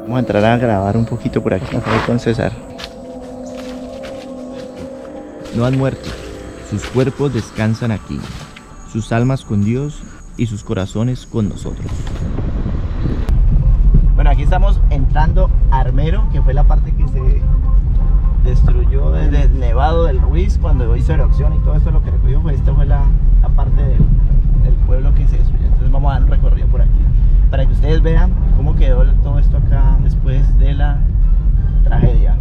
Vamos a entrar a grabar un poquito por aquí con César. No han muerto, sus cuerpos descansan aquí, sus almas con Dios y sus corazones con nosotros. Bueno, aquí estamos entrando a Armero, que fue la parte que se destruyó desde el Nevado del Ruiz cuando hizo erupción y todo esto. Lo que recogió fue esta fue la parte del pueblo que se destruyó. Entonces vamos a dar un recorrido por aquí para que ustedes vean cómo quedó todo esto acá después de la tragedia.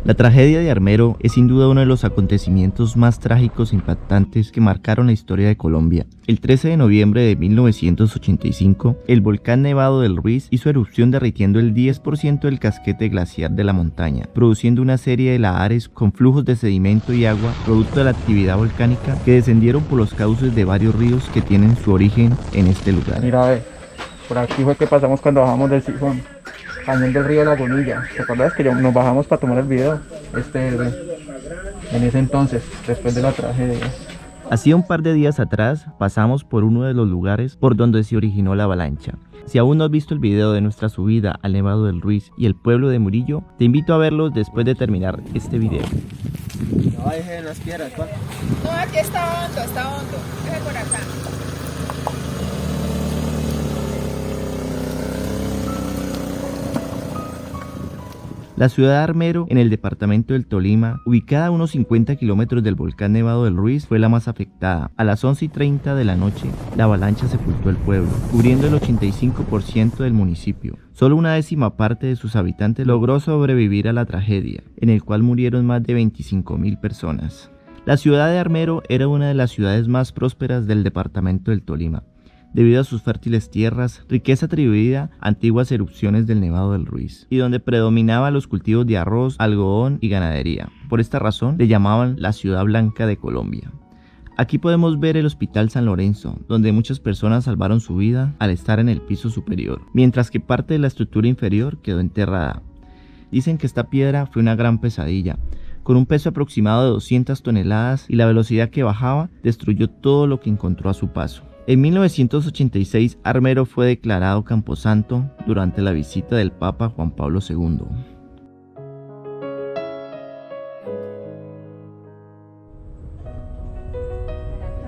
La tragedia de Armero es sin duda uno de los acontecimientos más trágicos e impactantes que marcaron la historia de Colombia. El 13 de noviembre de 1985, el volcán Nevado del Ruiz hizo erupción derritiendo el 10% del casquete glaciar de la montaña, produciendo una serie de lahares con flujos de sedimento y agua producto de la actividad volcánica que descendieron por los cauces de varios ríos que tienen su origen en este lugar. Mira, ve, por aquí fue que pasamos cuando bajamos del sifón. Cañón del río Lagunilla. ¿Te acuerdas que nos bajamos para tomar el video? En ese entonces, después de la tragedia. Hacía un par de días atrás pasamos por uno de los lugares por donde se originó la avalancha. Si aún no has visto el video de nuestra subida al Nevado del Ruiz y el pueblo de Murillo, te invito a verlos después de terminar este video. No, deje las piedras, ¿cuál? No, aquí está hondo. Deje por acá. La ciudad de Armero, en el departamento del Tolima, ubicada a unos 50 kilómetros del volcán Nevado del Ruiz, fue la más afectada. A las 11:30 de la noche, la avalancha sepultó el pueblo, cubriendo el 85% del municipio. Solo una décima parte de sus habitantes logró sobrevivir a la tragedia, en el cual murieron más de 25.000 personas. La ciudad de Armero era una de las ciudades más prósperas del departamento del Tolima, debido a sus fértiles tierras, riqueza atribuida a antiguas erupciones del Nevado del Ruiz, y donde predominaban los cultivos de arroz, algodón y ganadería. Por esta razón, le llamaban la Ciudad Blanca de Colombia. Aquí podemos ver el Hospital San Lorenzo, donde muchas personas salvaron su vida al estar en el piso superior, mientras que parte de la estructura inferior quedó enterrada. Dicen que esta piedra fue una gran pesadilla, con un peso aproximado de 200 toneladas y la velocidad que bajaba destruyó todo lo que encontró a su paso. En 1986, Armero fue declarado camposanto durante la visita del Papa Juan Pablo II.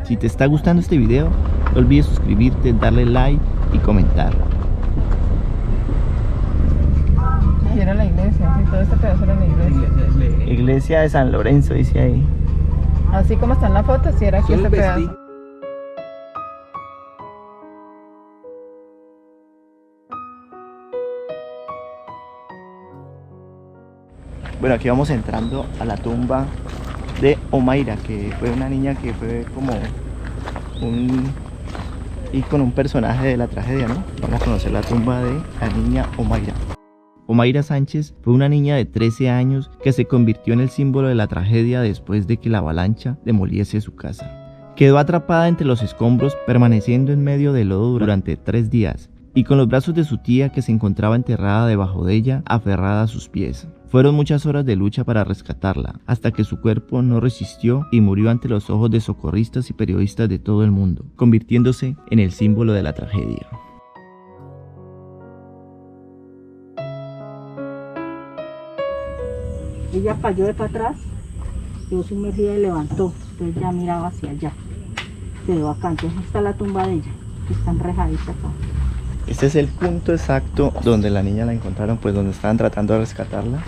Si te está gustando este video, no olvides suscribirte, darle like y comentar. Y era la iglesia, sí, todo este pedazo era la iglesia. Iglesia de San Lorenzo, dice ahí. Así como está en la foto, sí era aquí este pedazo. Bueno, aquí vamos entrando a la tumba de Omaira, que fue una niña que fue como un ícono, un personaje de la tragedia, ¿no? Vamos a conocer la tumba de la niña Omaira. Omaira Sánchez fue una niña de 13 años que se convirtió en el símbolo de la tragedia después de que la avalancha demoliese su casa. Quedó atrapada entre los escombros, permaneciendo en medio del lodo durante 3 días, y con los brazos de su tía que se encontraba enterrada debajo de ella, aferrada a sus pies. Fueron muchas horas de lucha para rescatarla, hasta que su cuerpo no resistió y murió ante los ojos de socorristas y periodistas de todo el mundo, convirtiéndose en el símbolo de la tragedia. Ella cayó de para atrás, quedó sumergida y levantó, entonces ya miraba hacia allá, quedó acá, entonces está la tumba de ella, que está enrejadita acá. Este es el punto exacto donde la niña la encontraron, pues donde estaban tratando de rescatarla.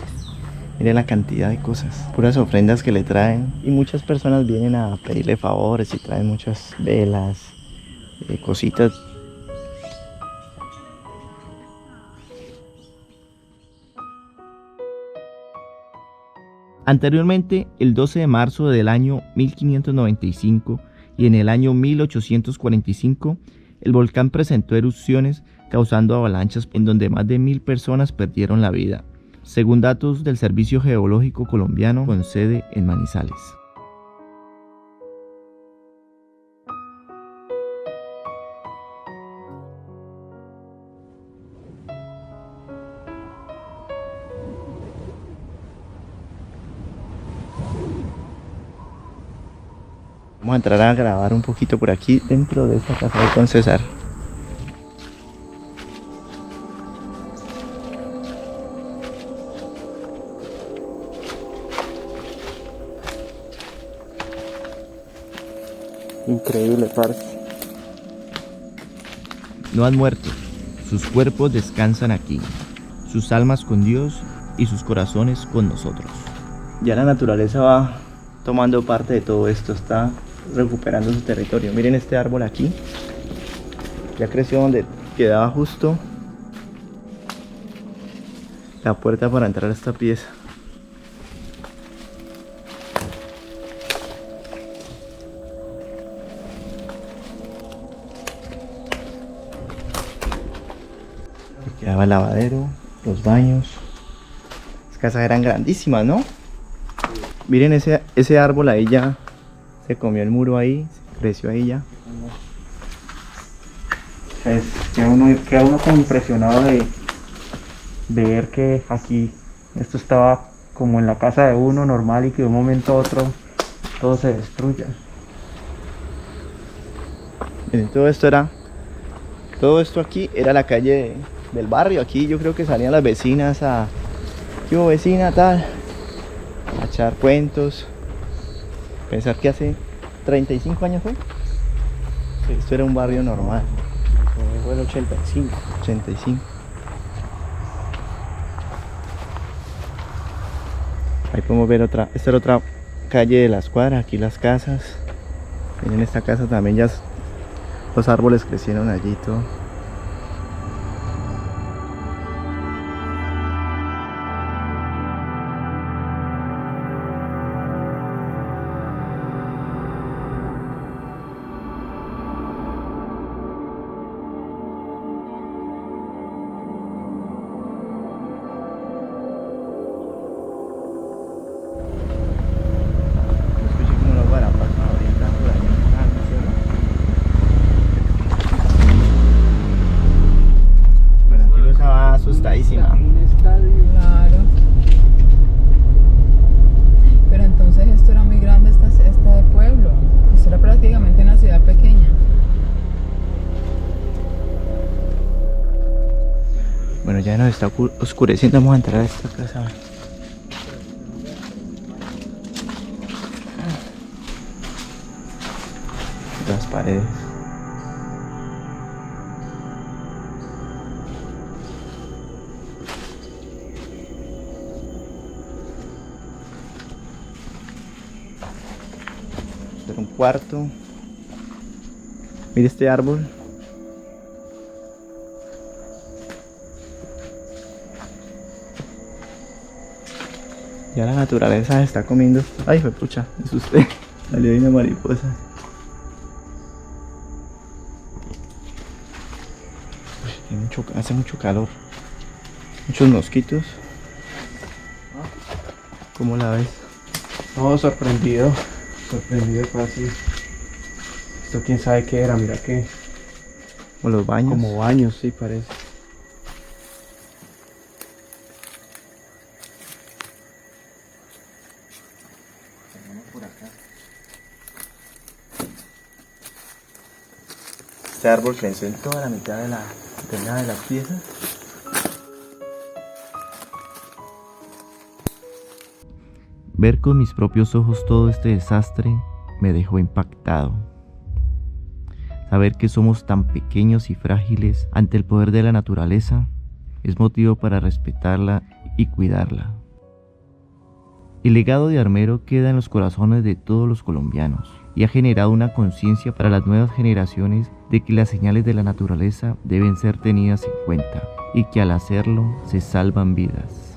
Miren la cantidad de cosas, puras ofrendas que le traen, y muchas personas vienen a pedirle favores y traen muchas velas, cositas. Anteriormente, el 12 de marzo del año 1595 y en el año 1845, el volcán presentó erupciones causando avalanchas en donde más de 1000 personas perdieron la vida, según datos del Servicio Geológico Colombiano con sede en Manizales. Vamos a entrar a grabar un poquito por aquí dentro de esta casa con César. Increíble, parce. No han muerto, sus cuerpos descansan aquí, sus almas con Dios y sus corazones con nosotros. Ya la naturaleza va tomando parte de todo esto, está recuperando su territorio. Miren este árbol aquí, ya creció donde quedaba justo la puerta para entrar a esta pieza. Quedaba el lavadero, los baños. Las casas eran grandísimas, ¿no? Miren ese árbol ahí ya se comió el muro ahí, creció ahí ya. Queda uno como impresionado de ver que aquí esto estaba como en la casa de uno normal y que de un momento a otro todo se destruya. Miren, todo esto aquí era la calle del barrio. Aquí yo creo que salían las vecinas a... ¿Qué hubo, vecina, tal? A echar cuentos. Pensar que hace 35 años fue. Sí, esto era un barrio normal. Fue el 85. 85. Ahí podemos ver otra. Esta era otra calle de las cuadras. Aquí las casas. Miren, esta casa también ya los árboles crecieron allí y todo. Asustadísima. Claro. Pero entonces esto era muy grande, este pueblo. Esto era prácticamente una ciudad pequeña. Bueno, ya nos está oscureciendo. Vamos a entrar a esta casa. Las paredes. Un cuarto. Mire este árbol. Ya la naturaleza se está comiendo. Ay, fue pucha, me asusté. Salió ahí una mariposa. Uy, hace mucho calor. Muchos mosquitos. ¿Cómo la ves? No, sorprendido casi. Esto quién sabe qué era, mira que Como los baños. como baños, sí parece. Este árbol creció en toda la mitad de una de las piezas. Ver con mis propios ojos todo este desastre me dejó impactado. Saber que somos tan pequeños y frágiles ante el poder de la naturaleza es motivo para respetarla y cuidarla. El legado de Armero queda en los corazones de todos los colombianos y ha generado una conciencia para las nuevas generaciones de que las señales de la naturaleza deben ser tenidas en cuenta y que al hacerlo se salvan vidas.